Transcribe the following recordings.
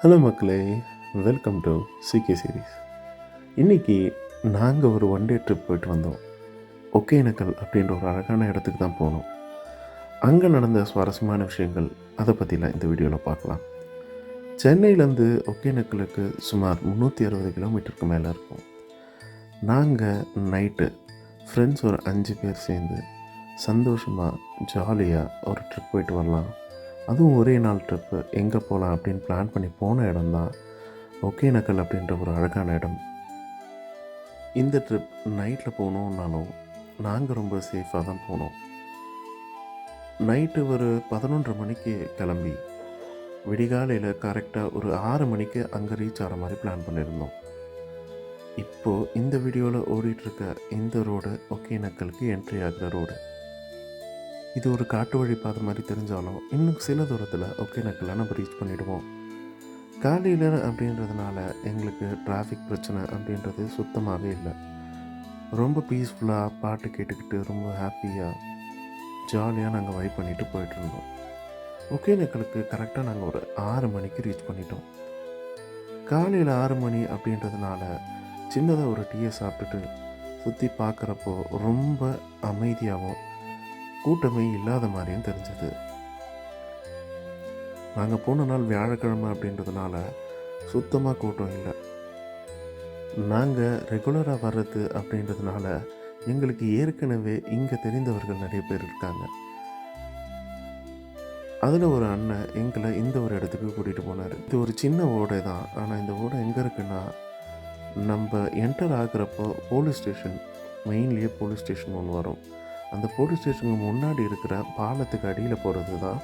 Hello மக்களே, welcome to சிகே series. இன்றைக்கி நாங்கள் ஒரு ஒன் டே ட்ரிப் போயிட்டு வந்தோம். ஒகேனக்கல் அப்படின்ற ஒரு அழகான இடத்துக்கு தான் போனோம். அங்கே நடந்த சுவாரஸ்யமான விஷயங்கள் அதை பற்றிலாம் இந்த வீடியோவில் பார்க்கலாம். சென்னையிலேருந்து ஒகேனக்கலுக்கு சுமார் 360 கிலோமீட்டருக்கு மேலே இருக்கும். நாங்கள் நைட்டு ஃப்ரெண்ட்ஸ் ஒரு 5 பேர் சேர்ந்து சந்தோஷமாக ஜாலியாக ஒரு ட்ரிப் போயிட்டு வரலாம், அதுவும் ஒரே நாள் ட்ரிப்பு, எங்கே போகலாம் அப்படின்னு பிளான் பண்ணி போன இடம் தான் ஒகேனக்கல் அப்படின்ற ஒரு அழகான இடம். இந்த ட்ரிப் நைட்டில் போகணுன்னாலும் நாங்கள் ரொம்ப சேஃபாக தான் போனோம். நைட்டு ஒரு 11:30 மணிக்கு கிளம்பி விடிகாலையில் கரெக்டாக ஒரு 6 மணிக்கு அங்கே ரீச் ஆகிற மாதிரி பிளான் பண்ணியிருந்தோம். இப்போது இந்த வீடியோவில் ஓடிட்டுருக்க இந்த ரோடு ஒகேனக்கலுக்கு என்ட்ரி ஆகிற ரோடு. இது ஒரு காட்டு வழி பாதை மாதிரி தெரிஞ்சாலும் இன்னும் சில தூரத்தில் ஒகேனக்கலை நம்ம ரீச் பண்ணிவிடுவோம். காலையில் அப்படின்றதுனால எங்களுக்கு டிராஃபிக் பிரச்சனை அப்படின்றது சுத்தமாகவே இல்லை. ரொம்ப பீஸ்ஃபுல்லாக பாட்டு கேட்டுக்கிட்டு ரொம்ப ஹாப்பியாக ஜாலியாக நாங்கள் வைப் பண்ணிவிட்டு போயிட்டுருந்தோம். ஒகேனக்கலுக்கு கரெக்டாக நாங்கள் ஒரு 6 மணிக்கு ரீச் பண்ணிட்டோம். காலையில் 6 மணி அப்படின்றதுனால சின்னதாக ஒரு டீயை சாப்பிட்டுட்டு சுற்றி பார்க்குறப்போ ரொம்ப அமைதியாகவும் கூட்டமே இல்லாத மாதிரியும் தெரிஞ்சது. நாங்கள் போன நாள் வியாழக்கிழமை அப்படின்றதுனால சுத்தமாக கூட்டம் இல்லை. நாங்கள் ரெகுலராக வர்றது அப்படின்றதுனால எங்களுக்கு ஏற்கனவே இங்கே தெரிந்தவர்கள் நிறைய பேர் இருக்காங்க. அதில் ஒரு அண்ணன் எங்களை இந்த ஒரு இடத்துக்கு கூட்டிகிட்டு போனார். இது ஒரு சின்ன ஓடை தான், ஆனால் இந்த ஓடை எங்கே இருக்குன்னா, நம்ம என்டர் ஆகிறப்போ போலீஸ் ஸ்டேஷன், மெயின்லேயே போலீஸ் ஸ்டேஷன் ஒன்று வரும். அந்த போலீஸ் ஸ்டேஷனுக்கு முன்னாடி இருக்கிற பாலத்துக்கு அடியில் போகிறது தான்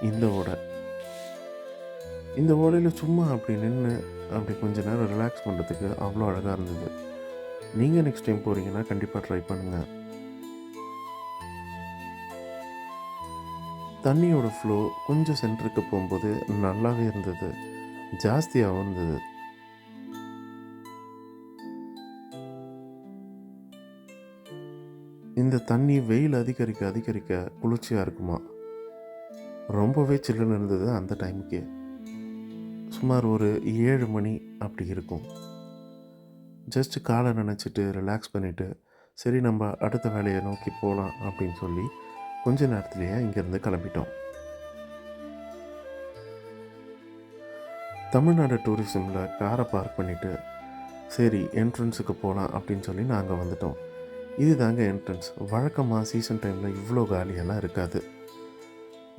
இந்த ஓடை. இந்த ஓடையில் சும்மா அப்படி நின்று அப்படி கொஞ்ச நேரம் ரிலாக்ஸ் பண்ணுறதுக்கு அவ்வளோ அழகாக இருந்தது. நீங்கள் நெக்ஸ்ட் டைம் போகிறீங்கன்னா கண்டிப்பாக ட்ரை பண்ணுங்கள். தண்ணியோட ஃப்ளோ கொஞ்சம் சென்டருக்கு போகும்போது நல்லாவே இருந்தது, ஜாஸ்தியாகவும் இருந்தது. இந்த தண்ணி வெயில் அதிகரிக்க அதிகரிக்க குளிர்ச்சியாக இருக்குமா. ரொம்பவே சில்லுன்னு இருந்தது அந்த டைமுக்கே. சுமார் ஒரு 7 மணி அப்படி இருக்கும். ஜஸ்ட்டு காலை நினச்சிட்டு ரிலாக்ஸ் பண்ணிவிட்டு சரி நம்ம அடுத்த வேலையை நோக்கி போகலாம் அப்படின்னு சொல்லி கொஞ்ச நேரத்துலேயே இங்கேருந்து கிளம்பிட்டோம். தமிழ்நாடு டூரிசமில் காரை பார்க் பண்ணிவிட்டு சரி என்ட்ரன்ஸுக்கு போகலாம் அப்படின்னு சொல்லி நாங்கள் வந்துட்டோம். இது தாங்க என்ட்ரன்ஸ். வழக்கமாக சீசன் டைமில் இவ்வளோ காலியெல்லாம் இருக்காது.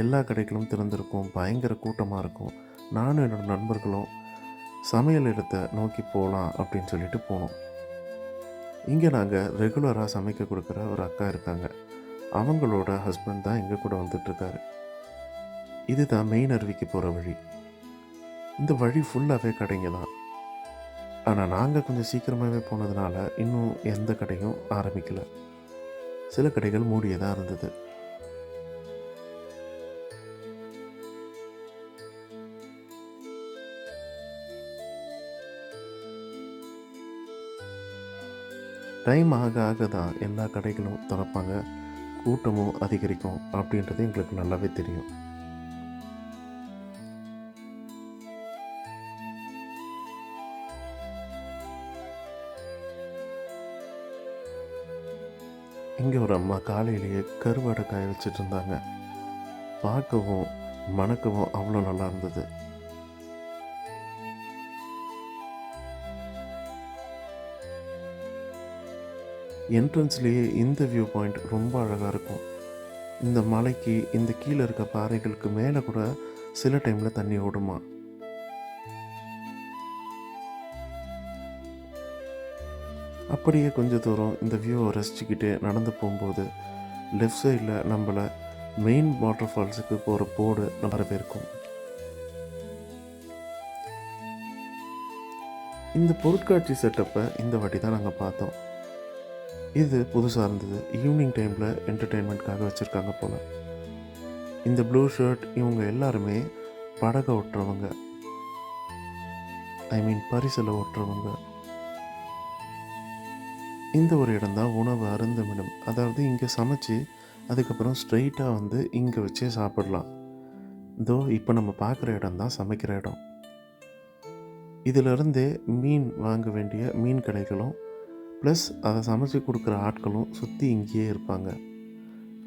எல்லா கடைகளும் திறந்திருக்கும், பயங்கர கூட்டமாக இருக்கும். நானும் என்னோடய நண்பர்களும் சமையல் இடத்தை நோக்கி போகலாம் அப்படின்னு சொல்லிட்டு போனோம். இங்கே நாங்கள் ரெகுலராக சமைக்க கொடுக்குற ஒரு அக்கா இருக்காங்க. அவங்களோட ஹஸ்பண்ட் தான் எங்கள் கூட வந்துட்டுருக்காரு. இது தான் மெயின் அருவிக்கு போகிற வழி. இந்த வழி ஃபுல்லாகவே கடைங்க தான். ஆனால் நாங்கள் கொஞ்சம் சீக்கிரமாகவே போனதுனால இன்னும் எந்த கடையும் ஆரம்பிக்கலை. சில கடைகள் மூடியதாக இருந்தது. டைம் ஆக ஆக தான் எல்லா கடைகளும் திறப்பாங்க, கூட்டமும் அதிகரிக்கும் அப்படின்றது எங்களுக்கு நல்லாவே தெரியும். இங்கே ஒரு அம்மா காலையிலேயே கருவாடை காய வச்சுட்டு இருந்தாங்க. பார்க்கவும் மணக்கவும் அவ்வளோ நல்லா இருந்தது. என்ட்ரன்ஸ்லேயே இந்த வியூ பாயிண்ட் ரொம்ப அழகாக இருக்கும். இந்த மலைக்கு இந்த கீழே இருக்க பாறைகளுக்கு மேலே கூட சில டைமில் தண்ணி ஓடுமா. அப்படியே கொஞ்சம் தூரம் இந்த வியூவை ரசிச்சுக்கிட்டே நடந்து போகும்போது லெஃப்ட் சைடில் நம்மளை மெயின் வாட்டர் ஃபால்ஸுக்கு போகிற போர்டு வரவேற்கும். இந்த பொருட்காட்சி செட்டப்பை இந்த வாட்டி தான் நாங்கள் பார்த்தோம். இது புதுசாக இருந்தது. ஈவினிங் டைமில் என்டர்டெயின்மெண்ட்காக வச்சுருக்காங்க போல். இந்த ப்ளூ ஷர்ட் இவங்க எல்லாருமே படகை ஓட்டுறவங்க, பரிசலை ஓட்டுறவங்க. இந்த ஒரு இடம் தான் உணவு அருந்தும் இடம். அதாவது இங்கே சமைச்சு அதுக்கப்புறம் ஸ்ட்ரெயிட்டாக வந்து இங்கே வச்சே சாப்பிடலாம். இதோ இப்போ நம்ம பார்க்குற இடம் தான் சமைக்கிற இடம். இதிலிருந்தே மீன் வாங்க வேண்டிய மீன் கடைகளும் ப்ளஸ் அதை சமைச்சு கொடுக்குற ஆட்களும் சுற்றி இங்கேயே இருப்பாங்க.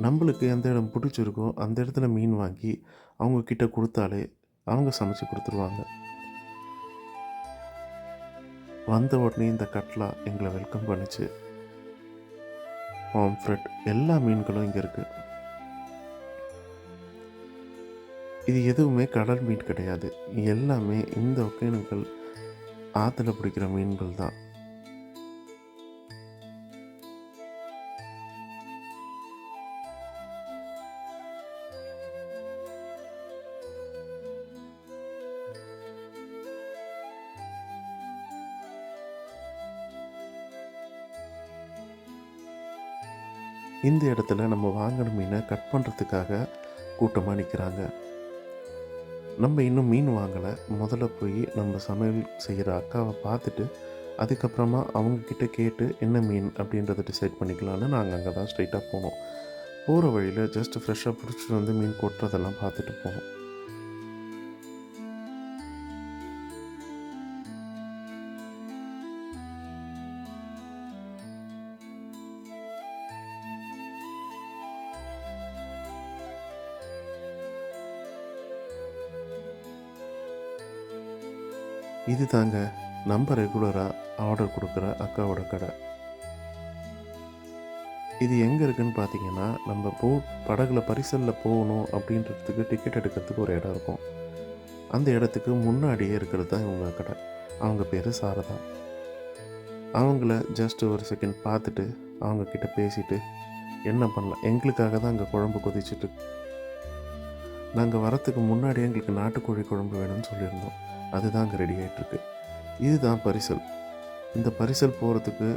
நம்மளுக்கு எந்த இடம் பிடிச்சிருக்கோ அந்த இடத்துல மீன் வாங்கி அவங்கக்கிட்ட கொடுத்தாலே அவங்க சமைச்சு கொடுத்துருவாங்க. வந்த உடனே இந்த கட்லா எங்களை வெல்கம் பண்ணிச்சு. பாம்ஃப்ரெட் எல்லா மீன்களும் இங்கே இருக்குது. இது எதுவுமே கடல் மீன் கிடையாது. எல்லாமே இந்த ஒகேனக்கல் ஆற்றுல பிடிக்கிற மீன்கள் தான். இந்த இடத்துல நம்ம வாங்கின மீனை கட் பண்ணுறதுக்காக கூட்டமாக நிற்கிறாங்க. நம்ம இன்னும் மீன் வாங்கலை. முதல்ல போய் நம்ம சமையல் செய்கிற அக்காவை பார்த்துட்டு அதுக்கப்புறமா அவங்கக்கிட்ட கேட்டு என்ன மீன் அப்படின்றத டிசைட் பண்ணிக்கலான்னு நாங்கள் அங்கே தான் ஸ்ட்ரைட்டாக போனோம். போகிற வழியில் ஜஸ்ட் ஃப்ரெஷ்ஷாக பிடிச்சிட்டு வந்து மீன் கொட்டுறதெல்லாம் பார்த்துட்டு போனோம். இது தாங்க நம்ம ரெகுலராக ஆர்டர் கொடுக்குற அக்காவோட கடை. இது எங்கே இருக்குதுன்னு பார்த்தீங்கன்னா, நம்ம படகுல பரிசலில் போகணும் அப்படின்றதுக்கு டிக்கெட் எடுக்கிறதுக்கு ஒரு இடம் இருக்கும். அந்த இடத்துக்கு முன்னாடியே இருக்கிறது தான் இவங்க கடை. அவங்க பேர் சாரதா. அவங்கள ஜஸ்ட் ஒரு செகண்ட் பார்த்துட்டு அவங்கக்கிட்ட பேசிட்டு என்ன பண்ணலாம், எங்களுக்காக தான் அங்கே குழம்பு கொதிச்சுட்டு நாங்கள் வரத்துக்கு முன்னாடி எங்களுக்கு நாட்டுக்கோழி குழம்பு வேணும்னு சொல்லியிருந்தோம். அதுதான் அங்கே ரெடி ஆகிட்டுருக்கு. இதுதான் பரிசல். இந்த பரிசல் போகிறதுக்கு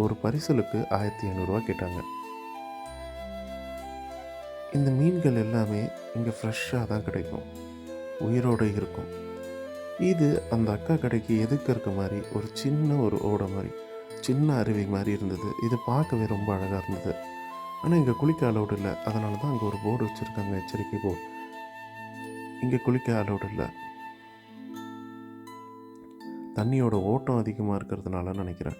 ஒரு பரிசலுக்கு 1500 கேட்டாங்க. இந்த மீன்கள் எல்லாமே இங்கே ஃப்ரெஷ்ஷாக தான் கிடைக்கும், உயிரோடு இருக்கும். இது அந்த அக்கா கடைக்கு எதுக்கு இருக்க மாதிரி ஒரு சின்ன ஓடை மாதிரி, சின்ன அருவி மாதிரி இருந்தது. இது பார்க்கவே ரொம்ப அழகாக இருந்தது. ஆனால் இங்கே குளிக்க அலோடு இல்லை. அதனால தான் அங்கே ஒரு போர்டு வச்சுருக்காங்க, எச்சரிக்கை போர்டு. இங்கே குளிக்க அலோடு இல்லை. தண்ணியோட ஓட்டம் அதிகமாக இருக்கிறதுனால நினைக்கிறேன்.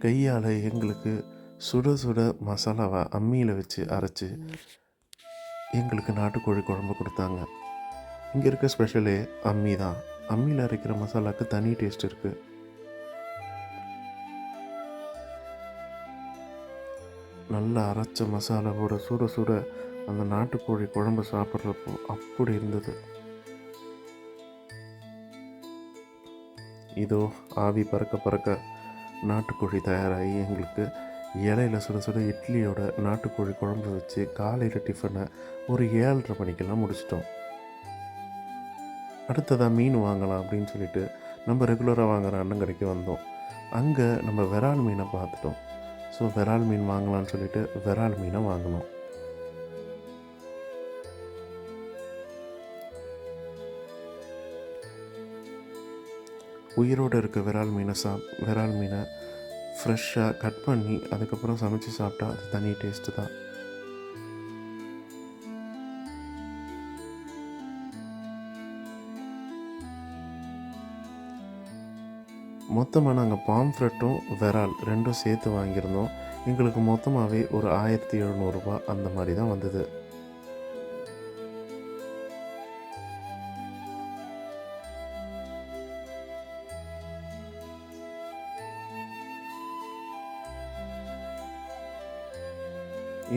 கையால் எங்களுக்கு சுட சுட மசாலாவை அம்மியில் வச்சு அரைச்சி எங்களுக்கு நாட்டுக்கோழி குழம்பு கொடுத்தாங்க. இங்கே இருக்க ஸ்பெஷலே அம்மி தான். அம்மியில் அரைக்கிற மசாலாவுக்கு தனி டேஸ்ட் இருக்குது. நல்லா அரைச்ச மசாலாவோட சுட சுட அந்த நாட்டுக்கோழி குழம்பு சாப்பிட்றப்போ அப்படி இருந்தது. இதோ ஆவி பறக்க பறக்க நாட்டுக்கோழி தயாராகி எங்களுக்கு இலையில் சுட சுட இட்லியோட நாட்டுக்கோழி குழம்பு வச்சு காலையில் டிஃபனை ஒரு 7:30 மணிக்கெல்லாம் முடிச்சிட்டோம். அடுத்ததாக மீன் வாங்கலாம் அப்படின்னு சொல்லிட்டு நம்ம ரெகுலராக வாங்குகிற அண்ணன் கடைக்கு வந்தோம். அங்கே நம்ம விரால் மீனை பார்த்துட்டோம். ஸோ விரால் மீன் வாங்கலான்னு சொல்லிட்டு விரால் மீனை வாங்கினோம். உயிரோடு இருக்க விரால் மீனை ஃப்ரெஷ்ஷாக கட் பண்ணி அதுக்கப்புறம் சமைச்சு சாப்பிட்டா அது தனி டேஸ்ட்டு தான். மொத்தமாக நாங்கள் பாம்ஃப்ரெட்டும் விரால் ரெண்டும் சேர்த்து வாங்கியிருந்தோம். எங்களுக்கு மொத்தமாகவே ஒரு 1700 அந்த மாதிரி தான் வந்தது.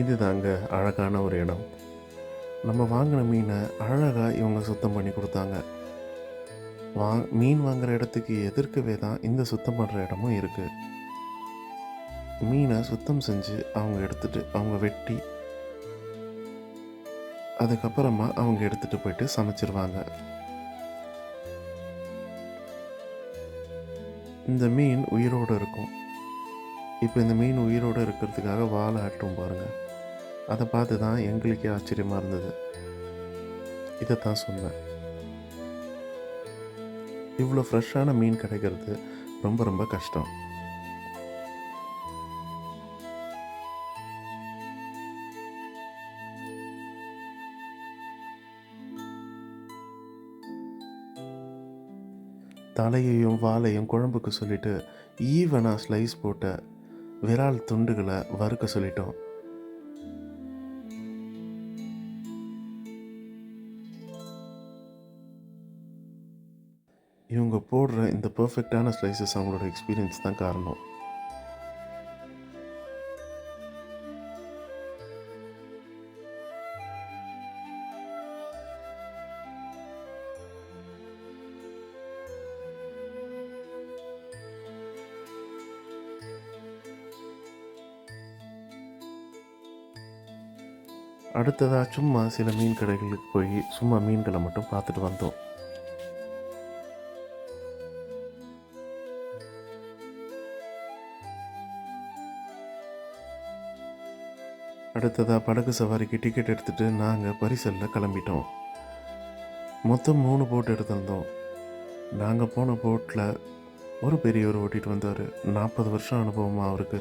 இது தாங்க அழகான ஒரு இடம். நம்ம வாங்கின மீனை அழகாக இவங்க சுத்தம் பண்ணி கொடுத்தாங்க. மீன் வாங்குகிற இடத்துக்கு எதிர்க்கவே தான் இந்த சுத்தம் பண்ணுற இடமும் இருக்குது. மீனை சுத்தம் செஞ்சு அவங்க வெட்டி அதுக்கப்புறமா அவங்க எடுத்துகிட்டு போயிட்டு சமைச்சிருவாங்க. இந்த மீன் உயிரோடு இருக்கும். இப்போ இந்த மீன் உயிரோடு இருக்கிறதுக்காக வாழை ஆட்டும் பாருங்கள். அதை பார்த்து தான் எங்களுக்கே ஆச்சரியமாக இருந்தது. இதைத்தான் சொன்னேன். இவ்வளோ ஃப்ரெஷ்ஷான மீன் கிடைக்கிறது ரொம்ப ரொம்ப கஷ்டம். தலையையும் வாலையும் குழம்புக்கு சொல்லிட்டு ஈவனாக ஸ்லைஸ் போட்ட விரால் துண்டுகளை வறுக்க சொல்லிட்டோம். இவங்க போடுற இந்த பர்ஃபெக்டான ஸ்லைசஸ் அவங்களோட எக்ஸ்பீரியன்ஸ் தான் காரணம். அடுத்ததாக சும்மா சில மீன் கடைகளுக்கு போய் சும்மா மீன்களை மட்டும் பார்த்துட்டு வந்தோம். அடுத்ததாக படகு சவாரிக்கு டிக்கெட் எடுத்துகிட்டு நாங்கள் பரிசலில் கிளம்பிட்டோம். மொத்தம் 3 போட் எடுத்திருந்தோம். நாங்கள் போன போட்டில் ஒரு பெரியவர் ஓட்டிகிட்டு வந்தார். 40 வருஷம் அனுபவமாக அவருக்கு.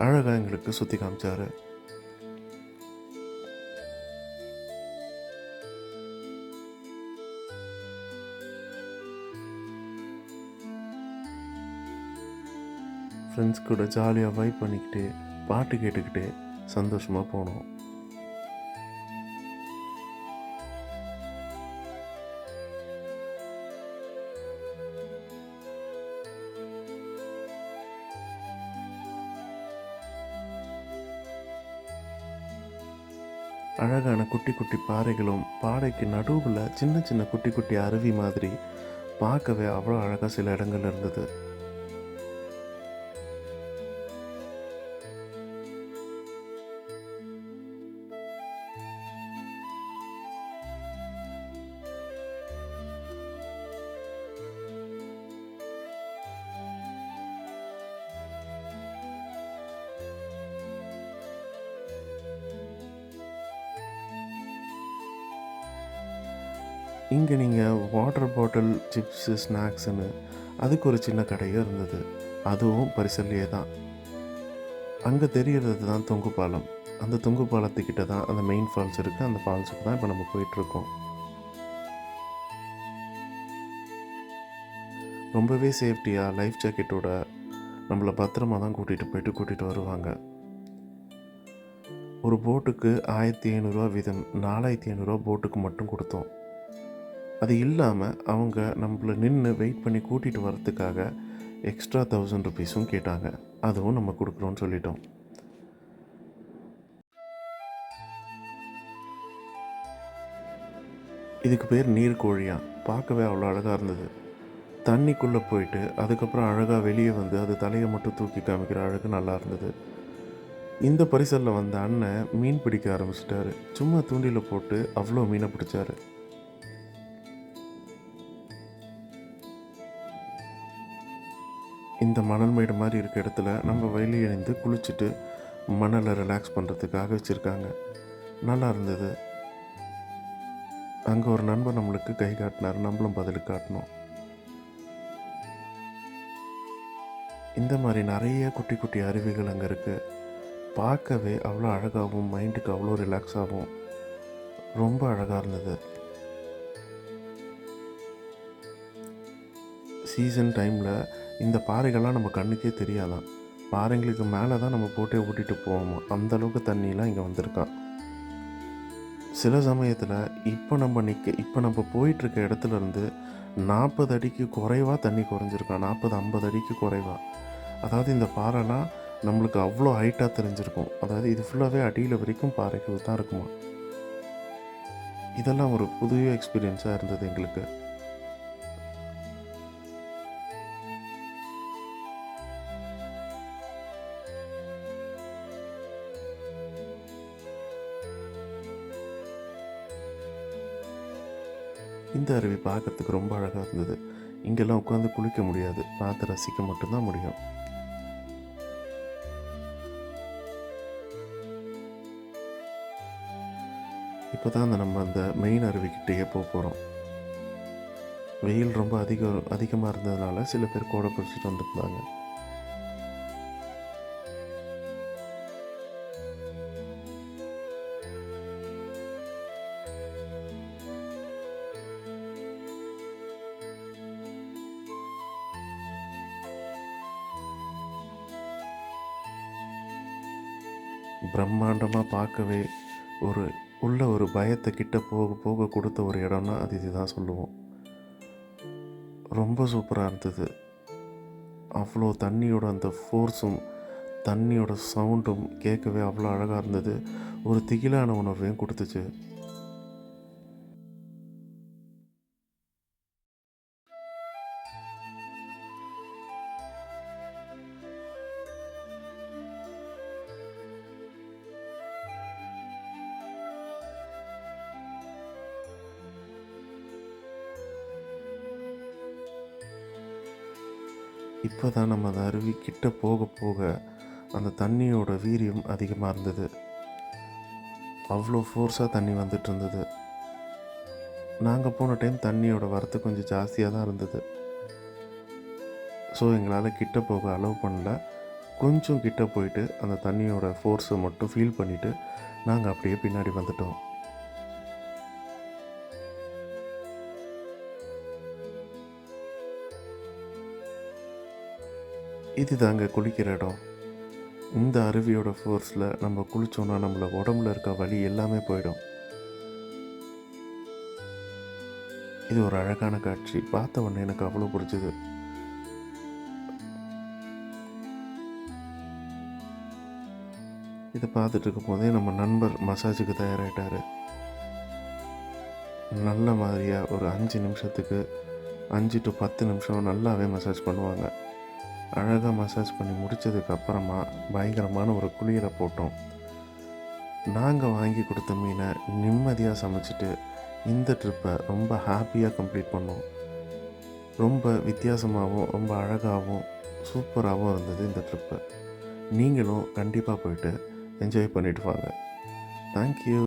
அழகாக எங்களுக்கு சுற்றி காமிச்சார். ஃப்ரெண்ட்ஸ் கூட ஜாலியாக வைப் பண்ணிக்கிட்டு பாட்டு கேட்டுக்கிட்டு சந்தோஷமாக போனோம். அழகான குட்டி குட்டி பாறைகளும் பாறைக்கு நடுவில் சின்ன சின்ன குட்டி குட்டி அருவி மாதிரி பார்க்கவே அவ்வளோ அழகாக சில இடங்கள் இருந்தது. இங்கே நீங்கள் வாட்டர் பாட்டில், சிப்ஸு, ஸ்நாக்ஸுன்னு அதுக்கு ஒரு சின்ன கடையும் இருந்தது. அதுவும் பரிசல்லையே தான். அங்கே தெரிகிறது தான் தொங்கு பாலம். அந்த தொங்கு பாலத்துக்கிட்ட தான் அந்த மெயின் ஃபால்ஸ் இருக்குது. அந்த ஃபால்ஸுக்கு தான் இப்போ நம்ம போயிட்டுருக்கோம். ரொம்பவே சேஃப்டியாக லைஃப் ஜாக்கெட்டோட நம்மளை பத்திரமா தான் கூட்டிகிட்டு வருவாங்க. ஒரு போட்டுக்கு 1500 வீதம் 4500 போட்டுக்கு மட்டும் கொடுத்தோம். அது இல்லாமல் அவங்க நம்மளை நின்று வெயிட் பண்ணி கூட்டிகிட்டு வரத்துக்காக எக்ஸ்ட்ரா 1000 ருபீஸும் கேட்டாங்க. அதுவும் நம்ம கொடுக்குறோன்னு சொல்லிட்டோம். இதுக்கு பேர் நீர்க்கோழியா. பார்க்கவே அவ்வளோ அழகாக இருந்தது. தண்ணிக்குள்ளே போயிட்டு அதுக்கப்புறம் அழகாக வெளியே வந்து அது தலையை மட்டும் தூக்கி காமிக்கிற அழகு நல்லா இருந்தது. இந்த பரிசலில் வந்த அண்ணன் மீன் பிடிக்க ஆரம்பிச்சிட்டாரு. சும்மா தூண்டில் போட்டு அவ்வளோ மீனை பிடிச்சாரு. இந்த மணல் மேடு மாதிரி இருக்க இடத்துல நம்ம வெளியே இணைந்து குளிச்சுட்டு மணலை ரிலாக்ஸ் பண்ணுறதுக்காக வச்சுருக்காங்க. நல்லா இருந்தது. அங்கே ஒரு நண்பர் நம்மளுக்கு கை காட்டினார். நம்மளும் பதிலுக்கு காட்டினோம். இந்த மாதிரி நிறைய குட்டி குட்டி அருவிகள் அங்கே இருக்குது. பார்க்கவே அவ்வளோ அழகாகவும் மைண்டுக்கு அவ்வளோ ரிலாக்ஸாகவும் ரொம்ப அழகாக இருந்தது. சீசன் டைமில் இந்த பாறைகள்லாம் நம்ம கண்ணுக்கே தெரியாதான். பாறைங்களுக்கு மேலே தான் நம்ம போட்டே ஓட்டிகிட்டு போவோமா. அந்தளவுக்கு தண்ணியெலாம் இங்கே வந்திருக்கான். சில சமயத்தில் இப்போ நம்ம போயிட்டுருக்க இடத்துலேருந்து 40 அடிக்கு குறைவாக தண்ணி குறைஞ்சிருக்கான். 40-50 அடிக்கு குறைவாக. அதாவது இந்த பாறைலாம் நம்மளுக்கு அவ்வளோ ஹைட்டாக தெரிஞ்சிருக்கும். அதாவது இது ஃபுல்லாகவே அடியில் வரைக்கும் பாறைகள் தான் இருக்குமா. இதெல்லாம் ஒரு புது எக்ஸ்பீரியன்ஸாக இருந்தது எங்களுக்கு. இந்த அருவி பார்க்குறதுக்கு ரொம்ப அழகாக இருந்தது. இங்கெல்லாம் உட்காந்து குளிக்க முடியாது, பார்த்து ரசிக்க மட்டும்தான் முடியும். இப்போ தான் நம்ம அந்த மெயின் அருவிக்கிட்டேயே போகிறோம். வெயில் ரொம்ப அதிகமாக இருந்ததுனால சில பேர் கோடை பிடிச்சிட்டு வந்துருந்தாங்க. பிரம்மாண்டமாக பார்க்கவே ஒரு உள்ள ஒரு பயத்தை கிட்ட போக போக கொடுத்த ஒரு இடம்னா அது இதுதான் சொல்லுவோம். ரொம்ப சூப்பராக இருந்தது. அவ்வளோ தண்ணியோட அந்த ஃபோர்ஸும் தண்ணியோட சவுண்டும் கேட்கவே அவ்வளோ அழகாக இருந்தது. ஒரு திகிலான உணர்வையும் கொடுத்துச்சு. இப்போ தான் நம்ம அந்த அருவி கிட்ட போக போக அந்த தண்ணியோட வீரியம் அதிகமாக இருந்தது. அவ்வளோ ஃபோர்ஸாக தண்ணி வந்துட்டு இருந்தது. நாங்கள் போன டைம் தண்ணியோட வரத்து கொஞ்சம் ஜாஸ்தியாக தான் இருந்தது. ஸோ எங்களால் கிட்ட போக அலோவ் பண்ணல. கொஞ்சம் கிட்ட போயிட்டு அந்த தண்ணியோட ஃபோர்ஸை மட்டும் ஃபீல் பண்ணிவிட்டு நாங்கள் அப்படியே பின்னாடி வந்துட்டோம். இது தாங்க குளிக்கிற இடம். இந்த அருவியோட ஃபோர்ஸில் நம்ம குளித்தோன்னா நம்மள உடம்புல இருக்க வலி எல்லாமே போயிடும். இது ஒரு அழகான காட்சி. பார்த்த உடனே எனக்கு அவ்வளோ பிடிச்சது. இதை பார்த்துட்டு இருக்கும் போதே நம்ம நண்பர் மசாஜுக்கு தயாராகிட்டார். நல்ல மாதிரியாக ஒரு 5 நிமிஷத்துக்கு 5 to 10 நிமிஷம் நல்லாவே மசாஜ் பண்ணுவாங்க. அழகாக மசாஜ் பண்ணி முடித்ததுக்கப்புறமா பயங்கரமான ஒரு குளியலை போட்டோம். நாங்கள் வாங்கி கொடுத்த மீனை நிம்மதியாக சமைச்சிட்டு இந்த ட்ரிப்பை ரொம்ப ஹாப்பியாக கம்ப்ளீட் பண்ணோம். ரொம்ப வித்தியாசமாகவும் ரொம்ப அழகாகவும் சூப்பராகவும் இருந்தது இந்த ட்ரிப்பு. நீங்களும் கண்டிப்பாக போயிட்டு என்ஜாய் பண்ணிட்டு வாங்க. தேங்க்யூ.